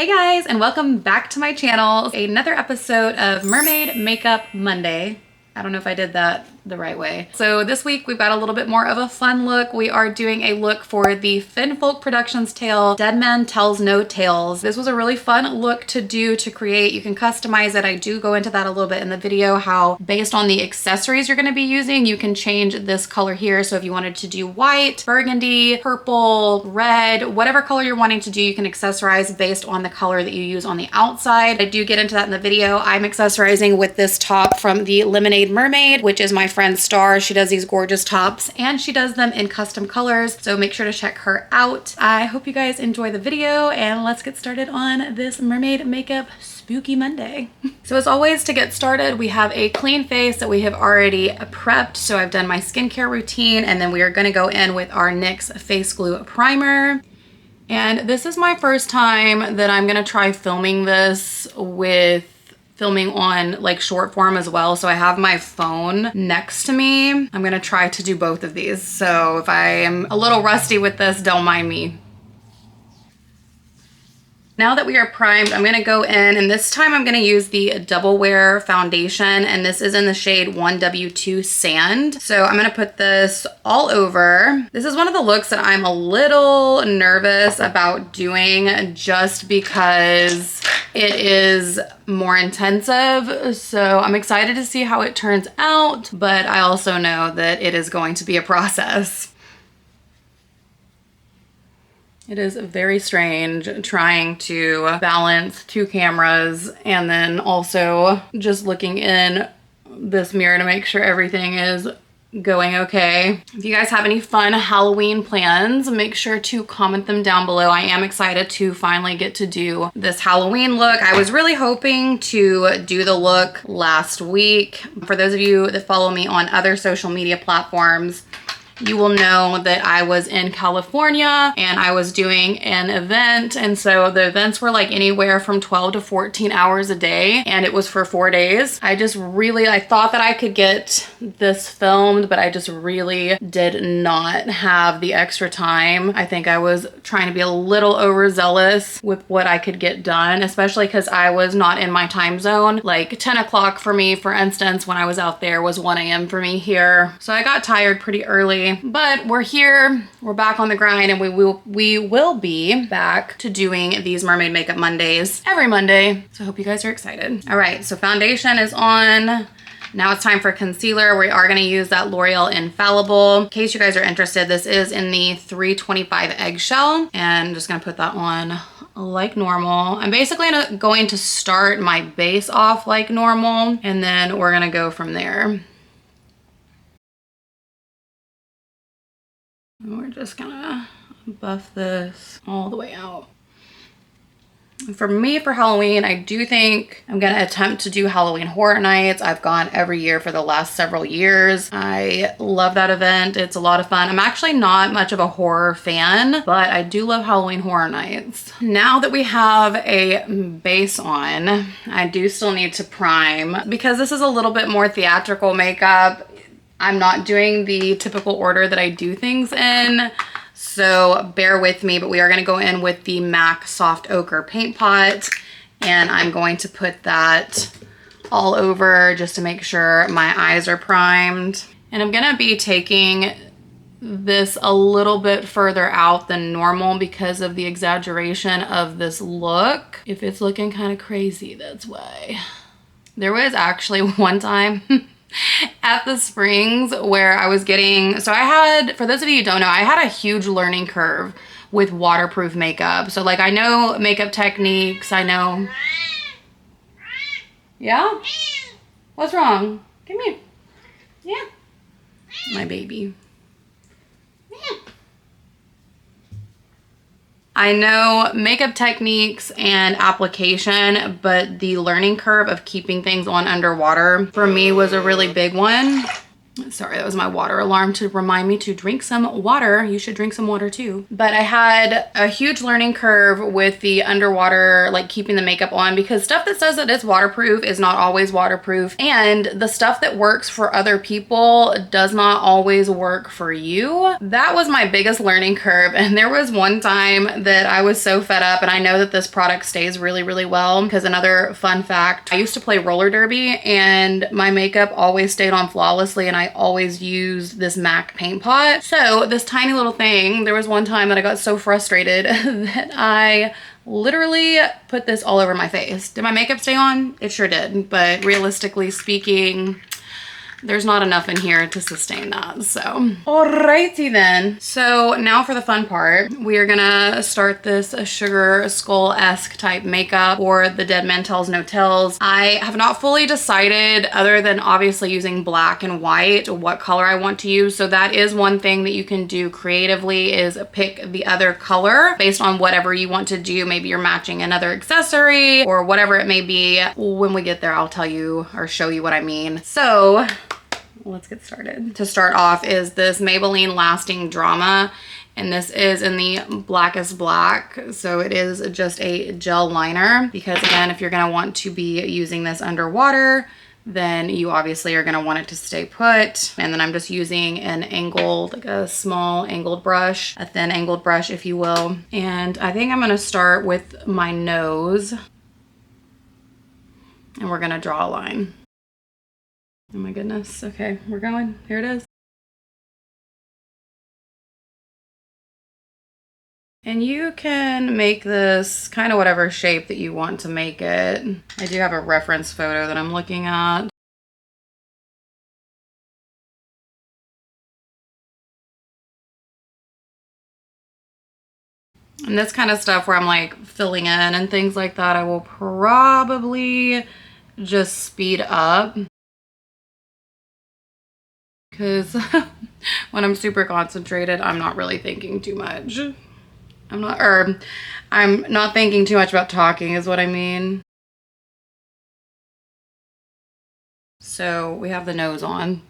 Hey guys, and welcome back to my channel. Another episode of Mermaid Makeup Monday. I don't know if I did that the right way. So this week we've got a little bit more of a fun look. We are doing a look for the FinFolk Productions tale, Dead Man Tells No Tales. This was a really fun look to do, to create. You can customize it. I do go into that a little bit in the video, how based on the accessories you're gonna be using, you can change this color here. So if you wanted to do white, burgundy, purple, red, whatever color you're wanting to do, you can accessorize based on the color that you use on the outside. I do get into that in the video. I'm accessorizing with this top from the Lemonade Mermaid, which is my friend Star. She does these gorgeous tops and she does them in custom colors, so make sure to check her out. I hope you guys enjoy the video and let's get started on this Mermaid Makeup Spooky Monday. So as always, to get started, we have a clean face that we have already prepped. So I've done my skincare routine and then we are going to go in with our NYX Face Glue Primer. And this is my first time that I'm going to try filming this with filming on like short form as well. So I have my phone next to me. I'm gonna try to do both of these. So if I am a little rusty with this, don't mind me. Now that we are primed, I'm gonna go in and this time I'm gonna use the Double Wear foundation, and this is in the shade 1W2 Sand. So I'm gonna put this all over. This is one of the looks that I'm a little nervous about doing just because it is more intensive. So I'm excited to see how it turns out, but I also know that it is going to be a process. It is very strange trying to balance two cameras and then also just looking in this mirror to make sure everything is going okay. If you guys have any fun Halloween plans, make sure to comment them down below. I am excited to finally get to do this Halloween look. I was really hoping to do the look last week. For those of you that follow me on other social media platforms, you will know that I was in California and I was doing an event. And so the events were like anywhere from 12 to 14 hours a day. And it was for 4 days. I thought that I could get this filmed, but I just really did not have the extra time. I think I was trying to be a little overzealous with what I could get done, especially because I was not in my time zone. Like 10 o'clock for me, for instance, when I was out there was 1 a.m. for me here. So I got tired pretty early. But we're here, we're back on the grind, and we will be back to doing these Mermaid Makeup Mondays every Monday. So I hope you guys are excited. All right, so foundation is on. Now it's time for concealer. We are gonna use that L'Oreal Infallible. In case you guys are interested, this is in the 325 Eggshell, and I'm just gonna put that on like normal. I'm basically going to start my base off like normal, and then we're gonna go from there. And we're just gonna buff this all the way out. For me, for Halloween, I do think I'm gonna attempt to do Halloween Horror Nights. I've gone every year for the last several years. I love that event. It's a lot of fun. I'm actually not much of a horror fan, but I do love Halloween Horror Nights. Now that we have a base on, I do still need to prime because this is a little bit more theatrical makeup. I'm not doing the typical order that I do things in, so bear with me, but we are going to go in with the MAC Soft Ochre Paint Pot, and I'm going to put that all over just to make sure my eyes are primed. And I'm going to be taking this a little bit further out than normal because of the exaggeration of this look. If it's looking kind of crazy, that's why. There was actually one time at the Springs where I was getting, so I had, for those of you who don't know, I had a huge learning curve with waterproof makeup. So like I know makeup techniques, I know. Yeah? What's wrong? Come here. Yeah. My baby. Yeah. I know makeup techniques and application, but the learning curve of keeping things on underwater for me was a really big one. Sorry, that was my water alarm to remind me to drink some water. You should drink some water too. But I had a huge learning curve with the underwater, like keeping the makeup on, because stuff that says that it's waterproof is not always waterproof. And the stuff that works for other people does not always work for you. That was my biggest learning curve. And there was one time that I was so fed up, and I know that this product stays really, really well, because another fun fact, I used to play roller derby and my makeup always stayed on flawlessly, and I always used this MAC paint pot. So this tiny little thing, there was one time that I got so frustrated that I literally put this all over my face. Did my makeup stay on? It sure did, but realistically speaking, there's not enough in here to sustain that. So alrighty then. So now for the fun part, we are gonna start this sugar skull-esque type makeup or the Dead Man Tells No Tales. I have not fully decided, other than obviously using black and white, what color I want to use. So that is one thing that you can do creatively, is pick the other color based on whatever you want to do. Maybe you're matching another accessory or whatever it may be. When we get there, I'll tell you or show you what I mean. So let's get started. To start off is this Maybelline Lasting Drama, and this is in the blackest black. So it is just a gel liner, because again, if you're gonna want to be using this underwater, then you obviously are gonna want it to stay put. And then I'm just using an angled, like a small angled brush, a thin angled brush, if you will. And I think I'm gonna start with my nose, and we're gonna draw a line. Oh my goodness. Okay, we're going. Here it is. And you can make this kind of whatever shape that you want to make it. I do have a reference photo that I'm looking at. And this kind of stuff where I'm like filling in and things like that, I will probably just speed up, because when I'm super concentrated, I'm not really thinking too much. I'm not thinking too much about talking is what I mean. So we have the nose on,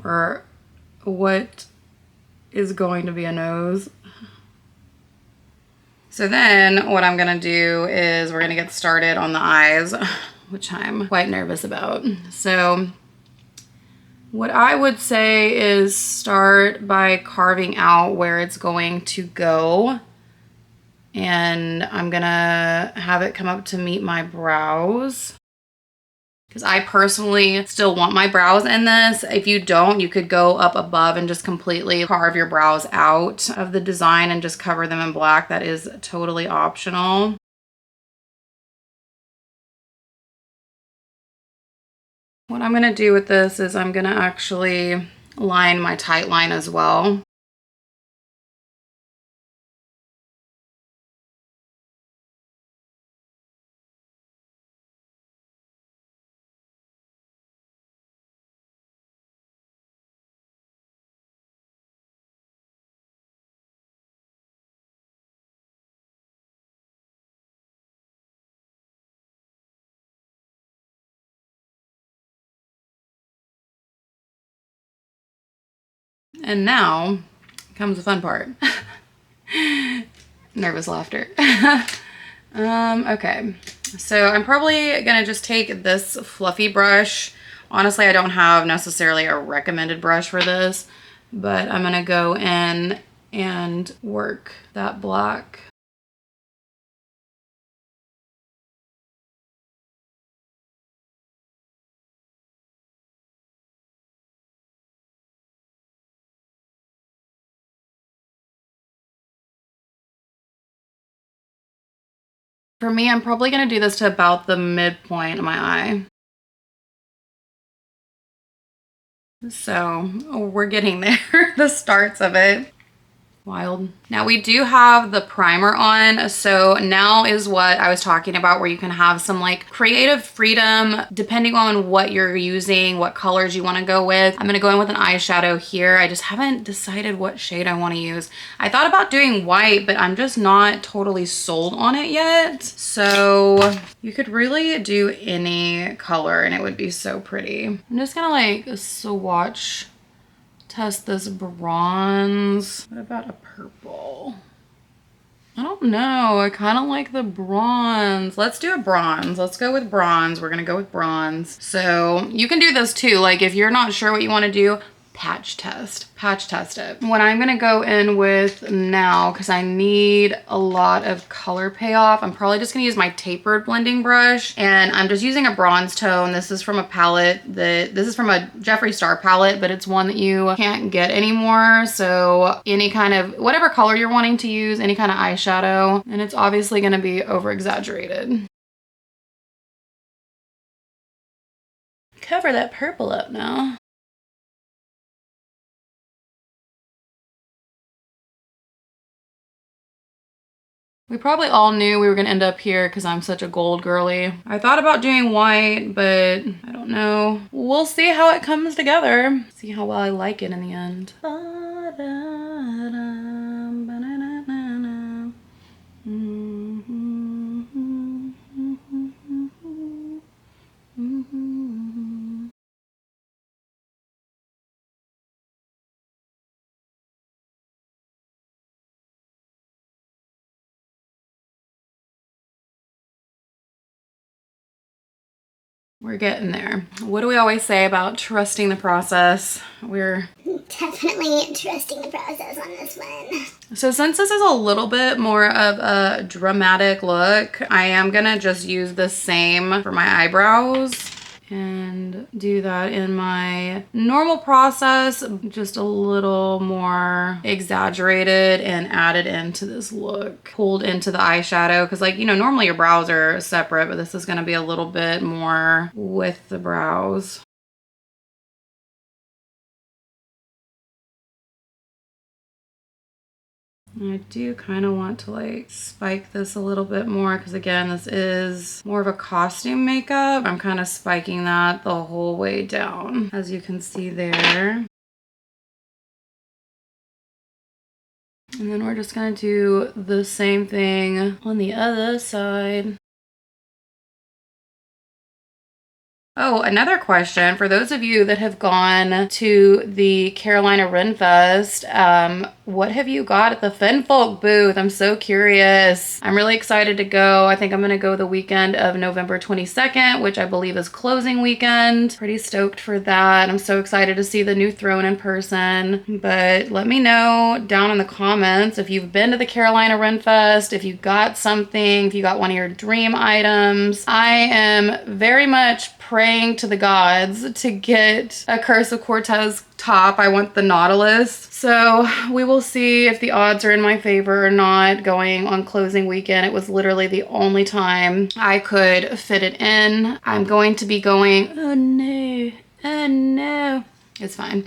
or what is going to be a nose. So then what I'm gonna do is we're gonna get started on the eyes, which I'm quite nervous about. So what I would say is start by carving out where it's going to go. And I'm gonna have it come up to meet my brows, because I personally still want my brows in this. If you don't, you could go up above and just completely carve your brows out of the design and just cover them in black. That is totally optional. What I'm gonna do with this is I'm gonna actually line my tight line as well. And now comes the fun part. Nervous laughter. Okay, so I'm probably gonna just take this fluffy brush. Honestly, I don't have necessarily a recommended brush for this, but I'm gonna go in and work that black. For me, I'm probably gonna do this to about the midpoint of my eye. So we're getting there, the starts of it. Wild. Now we do have the primer on, so now is what I was talking about, where you can have some like creative freedom depending on what you're using, what colors you want to go with. I'm gonna go in with an eyeshadow here. I just haven't decided what shade I want to use. I thought about doing white, but I'm just not totally sold on it yet. So you could really do any color and it would be so pretty. I'm just gonna like swatch test this bronze. What about a purple? I don't know. I kind of like the bronze. Let's do a bronze. Let's go with bronze. We're gonna go with bronze. So you can do this too. Like if you're not sure what you want to do, patch test it. What I'm gonna go in with now, because I need a lot of color payoff, I'm probably just gonna use my tapered blending brush, and I'm just using a bronze tone. This is from a palette this is from a Jeffree Star palette, but it's one that you can't get anymore. So any kind of, whatever color you're wanting to use, any kind of eyeshadow, and it's obviously gonna be over exaggerated. Cover that purple up now. We probably all knew we were gonna end up here because I'm such a gold girly. I thought about doing white, but I don't know. We'll see how it comes together. See how well I like it in the end. We're getting there. What do we always say about trusting the process? We're definitely trusting the process on this one. So since this is a little bit more of a dramatic look, I am gonna just use the same for my eyebrows and do that in my normal process, just a little more exaggerated and added into this look, pulled into the eyeshadow, because like, you know, normally your brows are separate, but this is going to be a little bit more with the brows. I do kind of want to like spike this a little bit more because again, this is more of a costume makeup. I'm kind of spiking that the whole way down, as you can see there. And then we're just gonna do the same thing on the other side. Oh, another question for those of you that have gone to the Carolina Ren Fest, what have you got at the FinFolk booth? I'm so curious. I'm really excited to go. I think I'm gonna go the weekend of November 22nd, which I believe is closing weekend. Pretty stoked for that. I'm so excited to see the new throne in person. But let me know down in the comments if you've been to the Carolina Ren Fest, if you got something, if you got one of your dream items. I am very much praying to the gods to get a Curse of Cortez top. I want the Nautilus. So we will see if the odds are in my favor or not going on closing weekend. It was literally the only time I could fit it in. I'm going to be going, oh no, oh no. It's fine.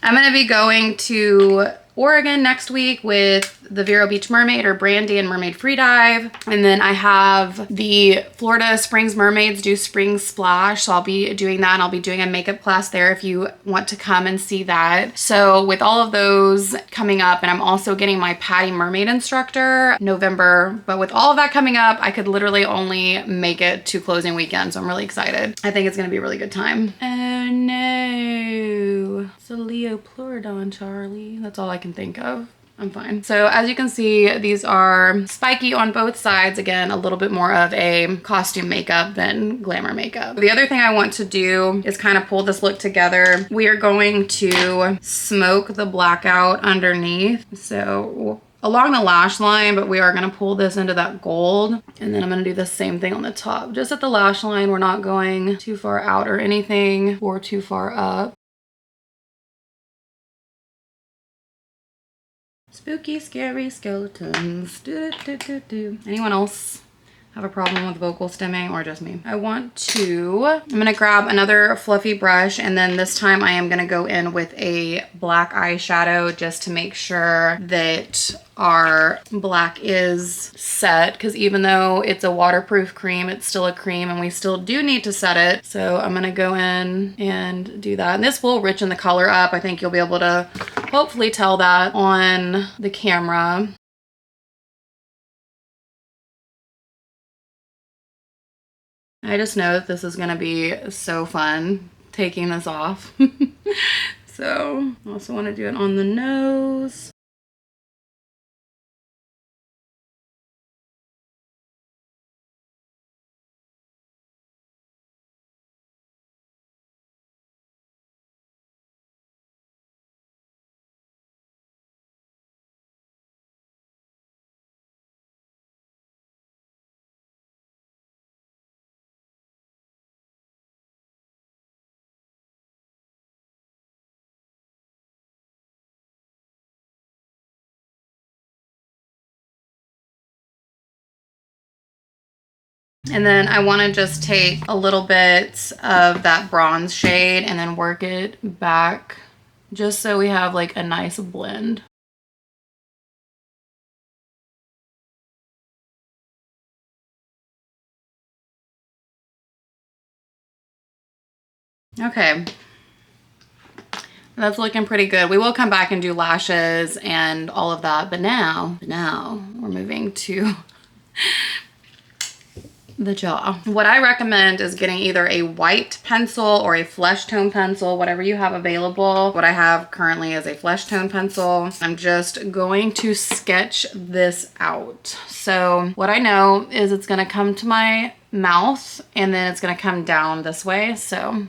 I'm gonna be going to Oregon next week with the Vero Beach Mermaid, or Brandy and Mermaid Freedive. And then I have the Florida Springs Mermaids do Spring Splash. So I'll be doing that, and I'll be doing a makeup class there if you want to come and see that. So with all of those coming up, and I'm also getting my Patty Mermaid instructor November, but with all of that coming up, I could literally only make it to closing weekend. So I'm really excited. I think it's gonna be a really good time. Oh no, it's a Leo Pleurodon, Charlie. That's all I can think of. I'm fine. So as you can see, these are spiky on both sides. Again, a little bit more of a costume makeup than glamour makeup. The other thing I want to do is kind of pull this look together. We are going to smoke the blackout underneath. So along the lash line, but we are going to pull this into that gold. And then I'm going to do the same thing on the top. Just at the lash line, we're not going too far out or anything, or too far up. Spooky, scary skeletons. Anyone else have a problem with vocal stimming or just me. I'm gonna grab another fluffy brush, and then this time I am gonna go in with a black eyeshadow just to make sure that our black is set, because even though it's a waterproof cream, it's still a cream and we still do need to set it. So I'm gonna go in and do that. And this will richen the color up. I think you'll be able to hopefully tell that on the camera. I just know that this is gonna be so fun taking this off. So I also wanna do it on the nose. And then I want to just take a little bit of that bronze shade and then work it back just so we have like a nice blend. Okay, that's looking pretty good. We will come back and do lashes and all of that, but now we're moving to the jaw. What I recommend is getting either a white pencil or a flesh tone pencil, whatever you have available. What I have currently is a flesh tone pencil. I'm just going to sketch this out. So what I know is it's gonna come to my mouth and then it's gonna come down this way, so.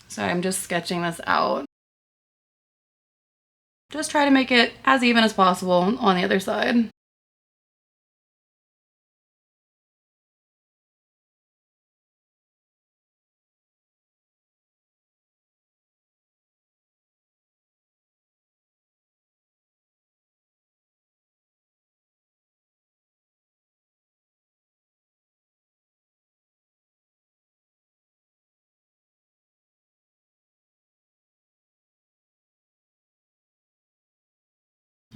So I'm just sketching this out. Just try to make it as even as possible on the other side.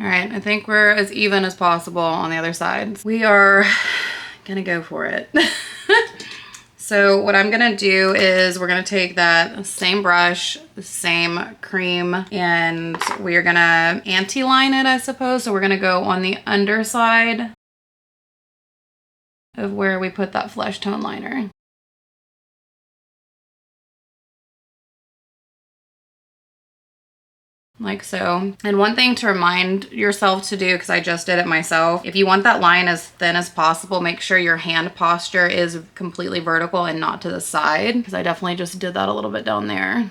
All right, I think we're as even as possible on the other side. We are gonna go for it. So what I'm gonna do is we're gonna take that same brush, the same cream, and we're gonna anti-line it, I suppose. So we're gonna go on the underside of where we put that flesh tone liner. Like so. And one thing to remind yourself to do, because I just did it myself, if you want that line as thin as possible, make sure your hand posture is completely vertical and not to the side, because I definitely just did that a little bit down there.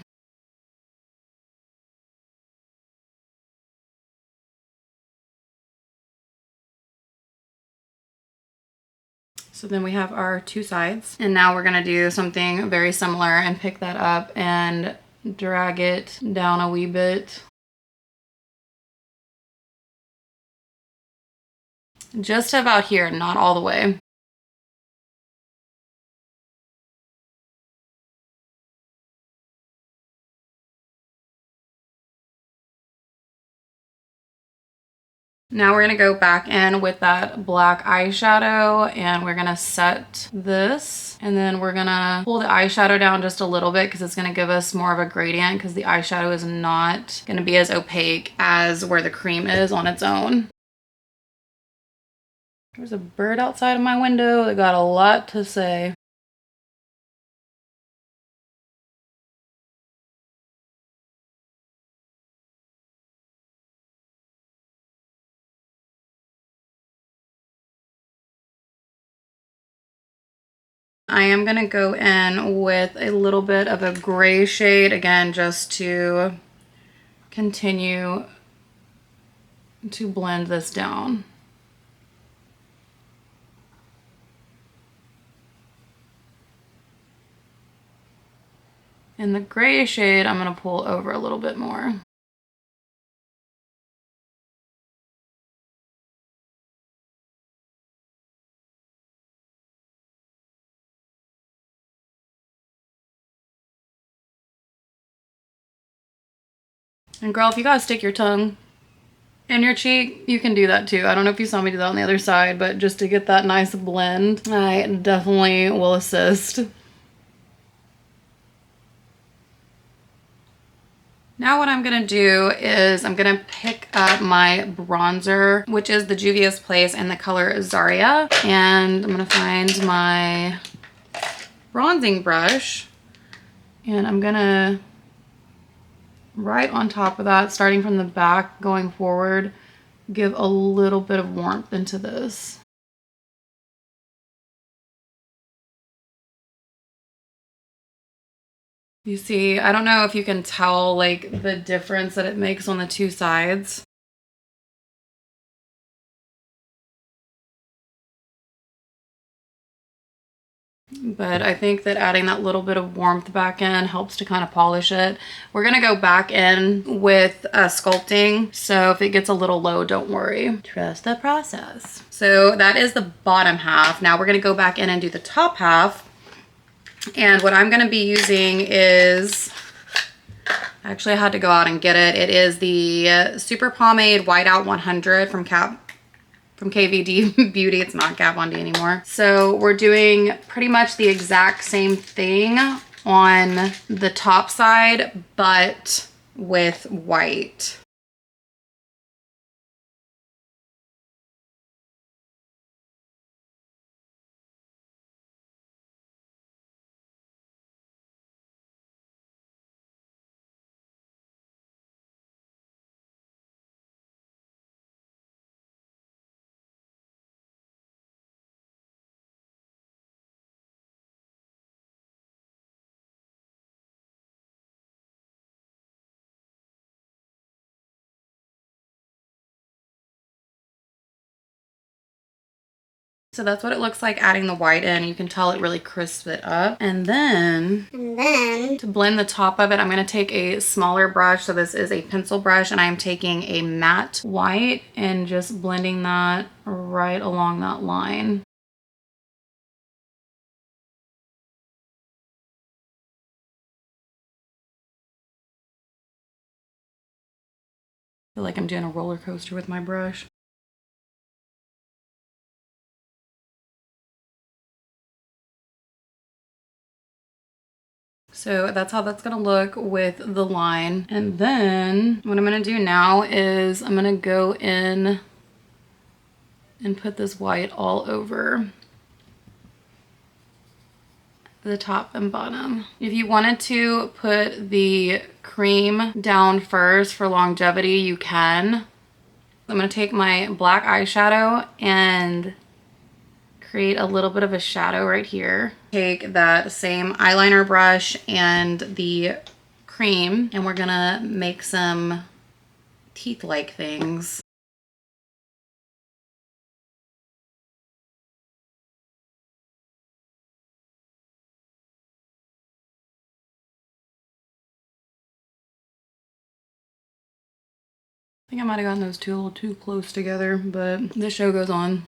So then we have our two sides, and now we're gonna do something very similar and pick that up and drag it down a wee bit. Just about here, not all the way. Now we're gonna go back in with that black eyeshadow and we're gonna set this, and then we're gonna pull the eyeshadow down just a little bit because it's gonna give us more of a gradient, because the eyeshadow is not gonna be as opaque as where the cream is on its own. There's a bird outside of my window that got a lot to say. I am gonna go in with a little bit of a gray shade, again, just to continue to blend this down. And the gray shade, I'm gonna pull over a little bit more. And girl, if you gotta stick your tongue in your cheek, you can do that too. I don't know if you saw me do that on the other side, but just to get that nice blend, I definitely will assist. Now what I'm gonna do is I'm gonna pick up my bronzer, which is the Juvia's Place in the color Zaria. And I'm gonna find my bronzing brush and I'm gonna, right on top of that, starting from the back going forward, give a little bit of warmth into this. You see, I don't know if you can tell like the difference that it makes on the two sides. But I think that adding that little bit of warmth back in helps to kind of polish it. We're gonna go back in with sculpting, so if it gets a little low, don't worry. Trust the process. So that is the bottom half. Now we're gonna go back in and do the top half. And what I'm gonna be using is, actually I had to go out and get it. It is the Super Pomade Whiteout 100 from KVD Beauty. It's not Kat Von D anymore. So we're doing pretty much the exact same thing on the top side, but with white. So that's what it looks like adding the white in. You can tell it really crisps it up. And then to blend the top of it, I'm gonna take a smaller brush. So this is a pencil brush and I'm taking a matte white and just blending that right along that line. I feel like I'm doing a roller coaster with my brush. So that's how that's gonna look with the line. And then what I'm gonna do now is I'm gonna go in and put this white all over the top and bottom. If you wanted to put the cream down first for longevity, you can. I'm gonna take my black eyeshadow and create a little bit of a shadow right here. Take that same eyeliner brush and the cream, and we're gonna make some teeth-like things. I think I might have gotten those two a little too close together, but the show goes on.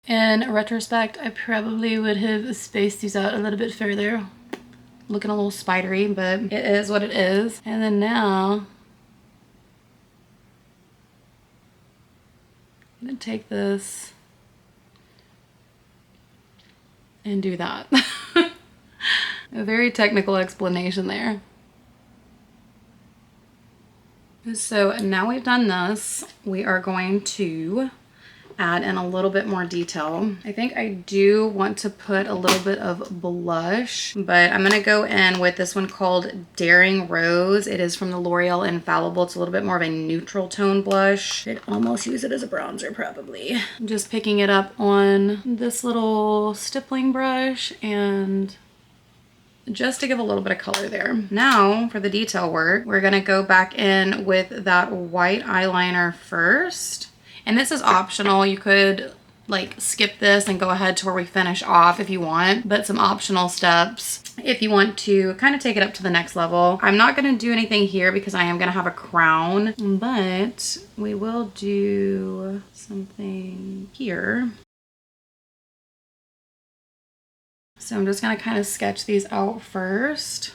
In retrospect, I probably would have spaced these out a little bit further. Looking a little spidery, but it is what it is. And then now, I'm gonna take this and do that. A very technical explanation there. So now we've done this, we are going to add in a little bit more detail. I think I do want to put a little bit of blush, but I'm gonna go in with this one called Daring Rose. It is from the L'Oreal Infallible. It's a little bit more of a neutral tone blush. I'd almost use it as a bronzer probably. I'm just picking it up on this little stippling brush and just to give a little bit of color there. Now for the detail work, we're gonna go back in with that white eyeliner first. And this is optional. You could like skip this and go ahead to where we finish off if you want, but some optional steps if you want to kind of take it up to the next level. I'm not gonna do anything here because I am gonna have a crown, but we will do something here. So I'm just gonna kind of sketch these out first.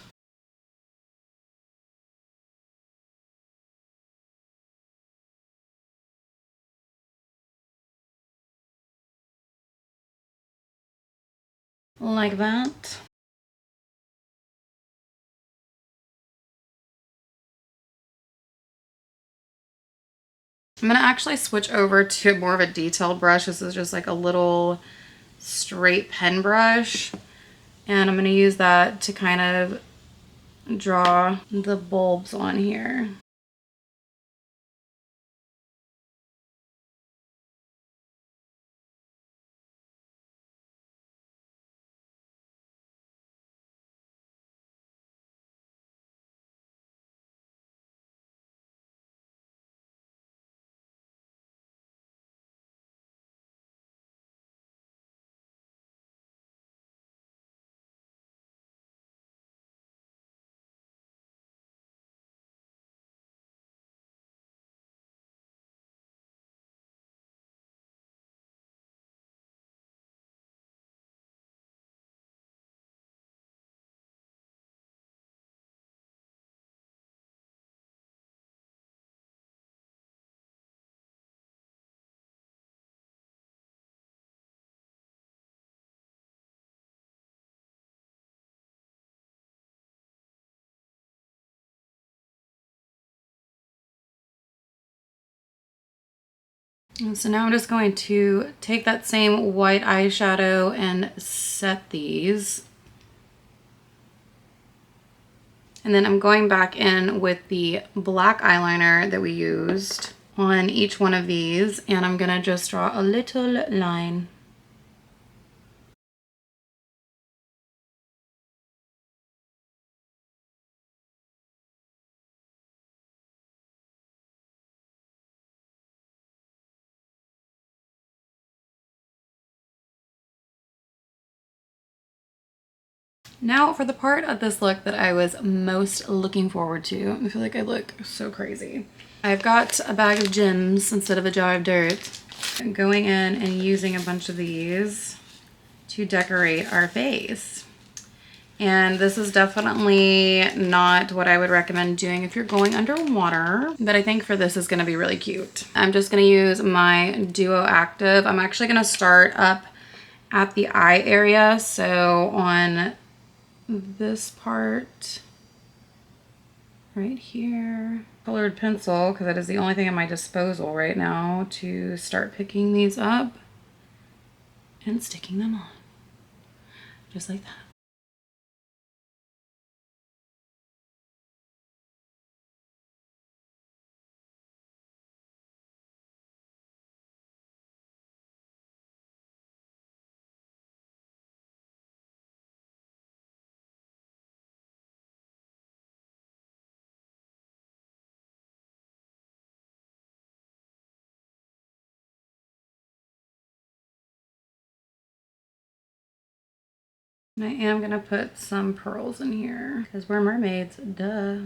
Like that. I'm gonna actually switch over to more of a detailed brush. This is just like a little straight pen brush. And I'm gonna use that to kind of draw the bulbs on here. And so now I'm just going to take that same white eyeshadow and set these. And then I'm going back in with the black eyeliner that we used on each one of these, and I'm gonna just draw a little line. Now for the part of this look that I was most looking forward to. I feel like I look so crazy. I've got a bag of gems instead of a jar of dirt. I'm going in and using a bunch of these to decorate our face. And this is definitely not what I would recommend doing if you're going underwater, but I think for this is gonna be really cute. I'm just gonna use my Duo Active. I'm actually gonna start up at the eye area. So on this part right here, colored pencil, because that is the only thing at my disposal right now, to start picking these up and sticking them on, just like that. And I am gonna put some pearls in here because we're mermaids, duh.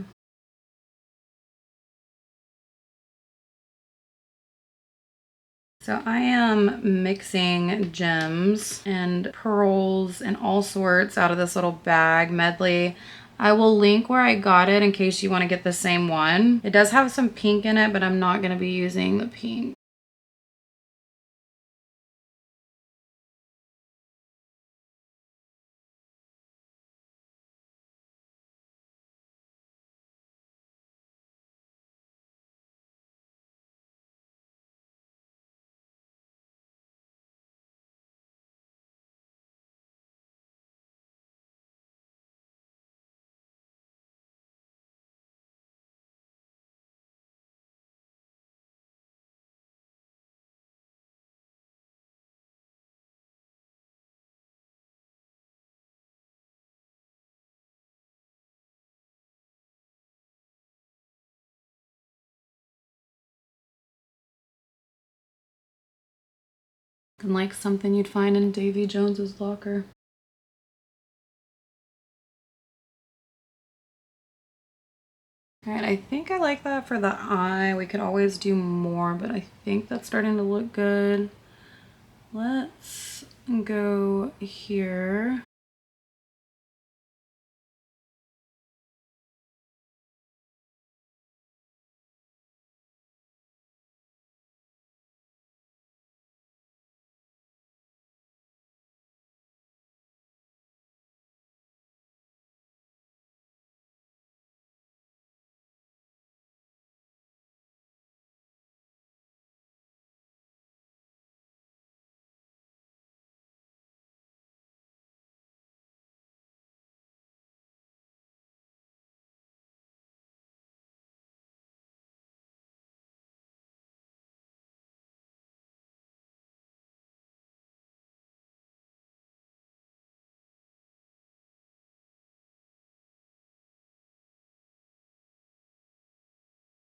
So I am mixing gems and pearls and all sorts out of this little bag medley. I will link where I got it in case you want to get the same one. It does have some pink in it, but I'm not going to be using the pink. than like something you'd find in Davy Jones's locker. All right, I think I like that for the eye. We could always do more, but I think that's starting to look good. Let's go here.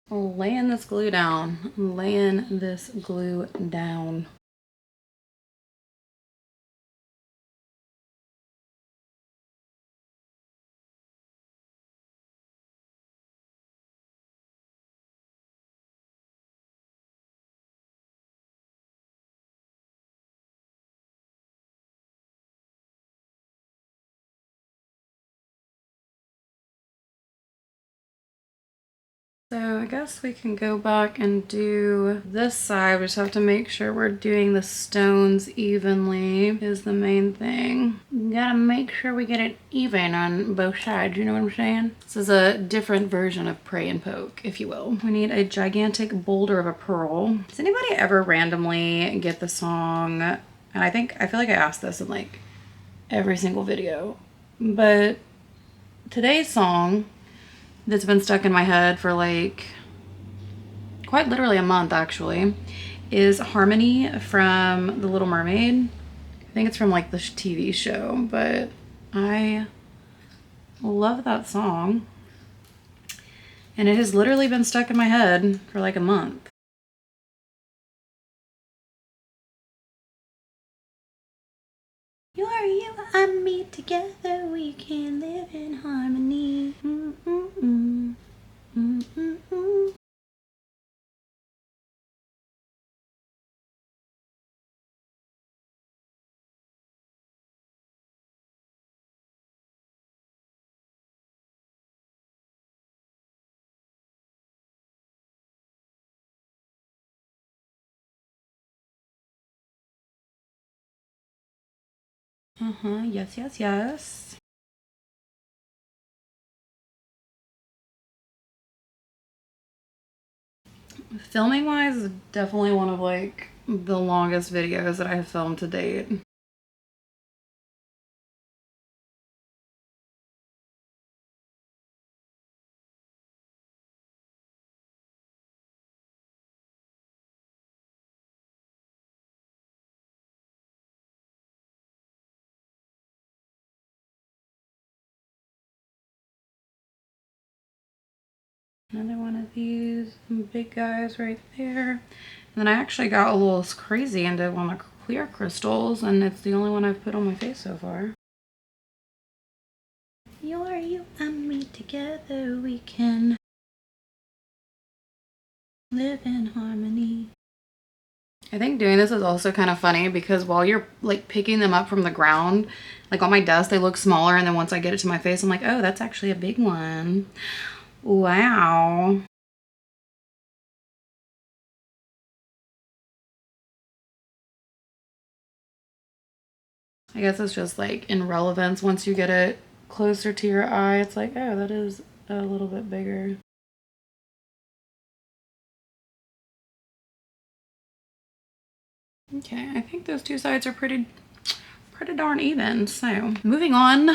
Laying this glue down. Laying this glue down. So I guess we can go back and do this side. We just have to make sure we're doing the stones evenly is the main thing. You gotta make sure we get it even on both sides, you know what I'm saying? This is a different version of pray and poke, if you will. We need a gigantic boulder of a pearl. Does anybody ever randomly get the song? And I feel like I asked this in like every single video, but today's song that's been stuck in my head for like quite literally a month actually is Harmony from The Little Mermaid. I think it's from like the TV show, but I love that song and it has literally been stuck in my head for like a month. You are you and me, together we can live in harmony. Yes, yes, yes. Filming wise, is definitely one of like the longest videos that I have filmed to date. Another one of these big guys right there. And then I actually got a little crazy and did one of the clear crystals, and it's the only one I've put on my face so far. You're you and me, together we can live in harmony. I think doing this is also kind of funny because while you're like picking them up from the ground, like on my desk, they look smaller. And then once I get it to my face, I'm like, oh, that's actually a big one. Wow. I guess it's just like in relevance. Once you get it closer to your eye, it's like, oh, that is a little bit bigger. Okay, I think those two sides are pretty darn even. So moving on.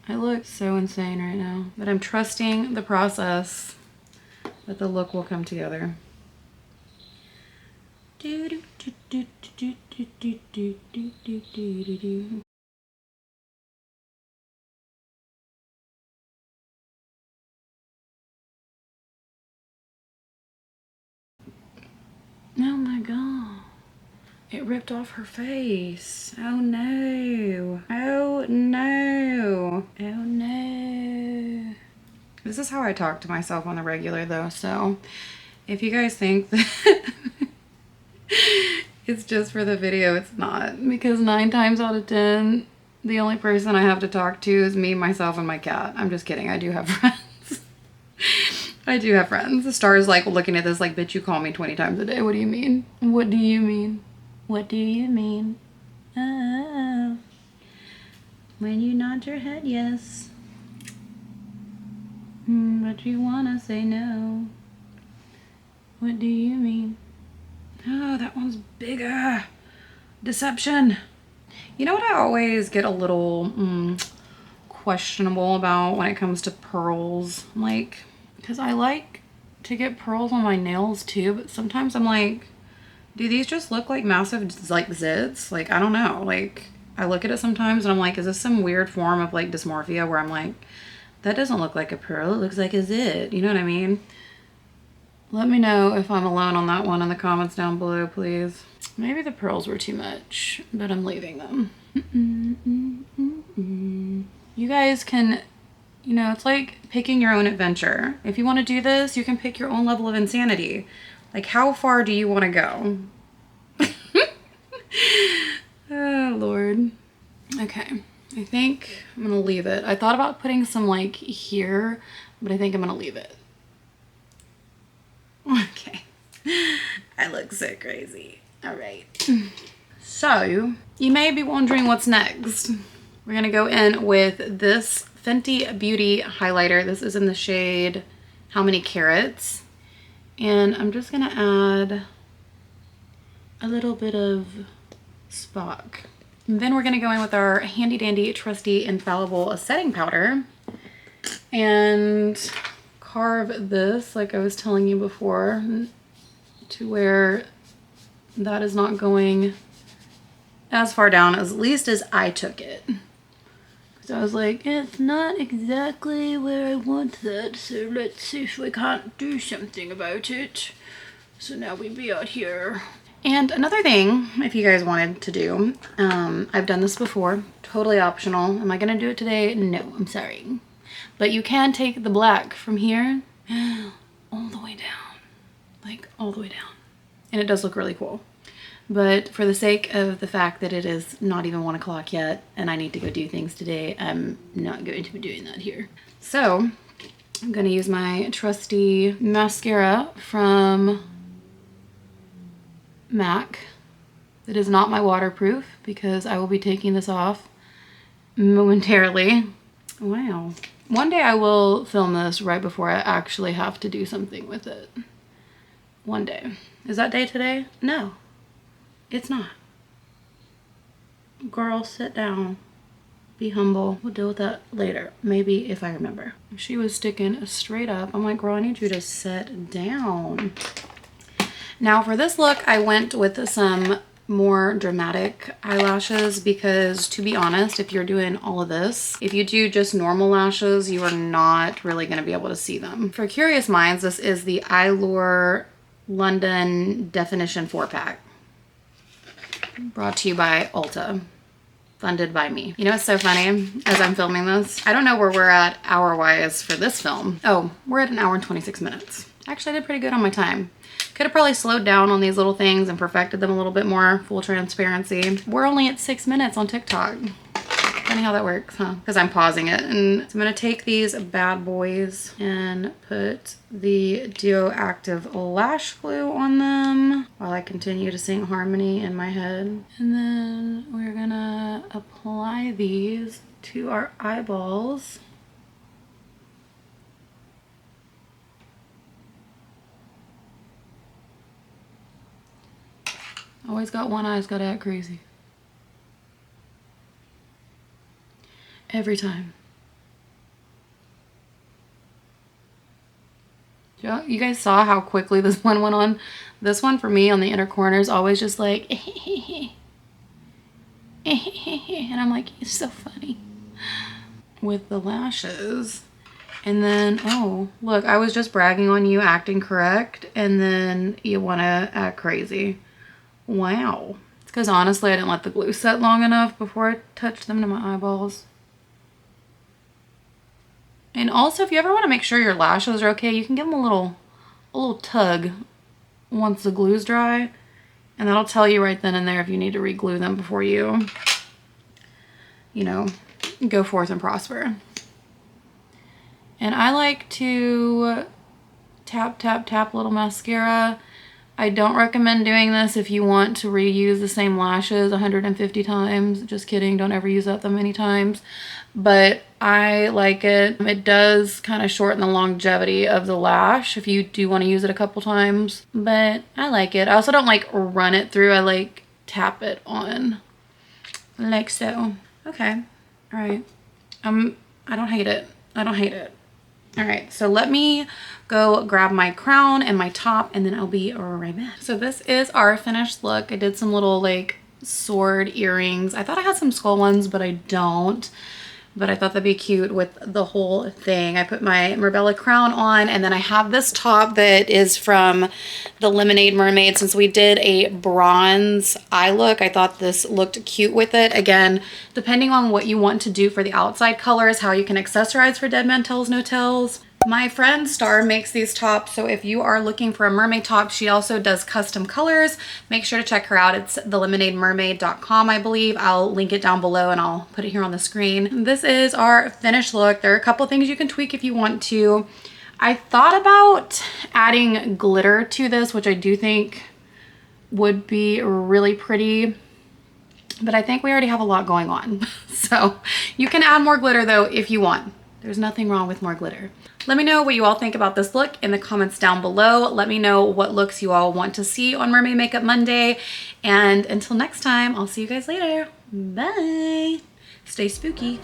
I look so insane right now, but I'm trusting the process that the look will come together. Oh my god. It ripped off her face. Oh no. Oh no. Oh no. This is how I talk to myself on the regular though, so if you guys think that it's just for the video, it's not. Because 9 times out of 10, the only person I have to talk to is me, myself, and my cat. I'm just kidding. I do have friends. I do have friends. The Star's like looking at this like, bitch, you call me 20 times a day. What do you mean? What do you mean? What do you mean? Oh. When you nod your head, yes. But you wanna say no. What do you mean? Oh, that one's bigger. Deception. You know what I always get a little questionable about when it comes to pearls? Like, because I like to get pearls on my nails too, but sometimes I'm like, do these just look like massive like zits? Like, I don't know. Like, I look at it sometimes and I'm like, is this some weird form of like dysmorphia where I'm like, that doesn't look like a pearl, it looks like a zit. You know what I mean? Let me know if I'm alone on that one in the comments down below, please. Maybe the pearls were too much, but I'm leaving them. You guys can, you know, it's like picking your own adventure. If you want to do this, you can pick your own level of insanity. Like, how far do you want to go? Oh, Lord. Okay, I think I'm gonna leave it. I thought about putting some like here, but I think I'm gonna leave it. Okay. I look so crazy. All right. So, you may be wondering what's next. We're gonna go in with this Fenty Beauty highlighter. This is in the shade How Many Carats? And I'm just gonna add a little bit of Spock. And then we're gonna go in with our handy dandy, trusty, infallible setting powder and carve this, like I was telling you before, to where that is not going as far down, at least as I took it. Because I was like, it's not exactly where I want that, so let's see if we can't do something about it. So now we be out here. And another thing, if you guys wanted to do, I've done this before, totally optional. Am I gonna do it today? No, I'm sorry. But you can take the black from here all the way down, like all the way down. And it does look really cool. But for the sake of the fact that it is not even 1 o'clock yet and I need to go do things today, I'm not going to be doing that here. So I'm gonna use my trusty mascara from MAC. It is not my waterproof because I will be taking this off momentarily. Wow. One day I will film this right before I actually have to do something with it. One day. Is that day today? No, it's not. Girl, sit down. Be humble. We'll deal with that later. Maybe if I remember. She was sticking straight up. I'm like, girl, I need you to sit down. Now for this look, I went with some more dramatic eyelashes because, to be honest, if you're doing all of this, if you do just normal lashes, you are not really going to be able to see them. For curious minds, this is the Eyelure London Definition 4-pack. Brought to you by Ulta. Funded by me. You know what's so funny as I'm filming this? I don't know where we're at hour-wise for this film. Oh, we're at 1 hour and 26 minutes. Actually, I did pretty good on my time. Could have probably slowed down on these little things and perfected them a little bit more, full transparency. We're only at 6 minutes on TikTok. Funny how that works, huh? Because I'm pausing it. And so I'm gonna take these bad boys and put the Duo Active Lash Glue on them while I continue to sing harmony in my head. And then we're gonna apply these to our eyeballs. Always got one eye's gotta act crazy. Every time. Yeah, you guys saw how quickly this one went on. This one for me on the inner corner is always just like, and I'm like, it's so funny. With the lashes. And then, oh, look, I was just bragging on you acting correct, and then you want to act crazy. Wow. It's because honestly, I didn't let the glue set long enough before I touched them to my eyeballs. And also, if you ever want to make sure your lashes are okay, you can give them a little tug once the glue's dry, and that'll tell you right then and there if you need to re-glue them before you know, go forth and prosper. And I like to tap, tap, tap a little mascara. I don't recommend doing this if you want to reuse the same lashes 150 times. Just kidding, don't ever use that many times. But I like it. It does kind of shorten the longevity of the lash if you do want to use it a couple times. But I like it. I also don't like run it through. I like tap it on like so. Okay, all right. I don't hate it. I don't hate it. All right, so let me go grab my crown and my top, and then I'll be right back. So this is our finished look. I did some little like sword earrings. I thought I had some skull ones, but I don't. But I thought that'd be cute with the whole thing. I put my Merbella crown on, and then I have this top that is from the Lemonade Mermaid. Since we did a bronze eye look, I thought this looked cute with it. Again, depending on what you want to do for the outside colors, how you can accessorize for Dead Man Tells No Tells. My friend Star makes these tops, so if you are looking for a mermaid top, she also does custom colors. Make sure to check her out. It's thelemonademermaid.com, I believe. I'll link it down below and I'll put it here on the screen. This is our finished look. There are a couple things you can tweak if you want to. I thought about adding glitter to this, which I do think would be really pretty, but I think we already have a lot going on. So you can add more glitter though if you want. There's nothing wrong with more glitter. Let me know what you all think about this look in the comments down below. Let me know what looks you all want to see on Mermaid Makeup Monday. And until next time, I'll see you guys later. Bye. Stay spooky.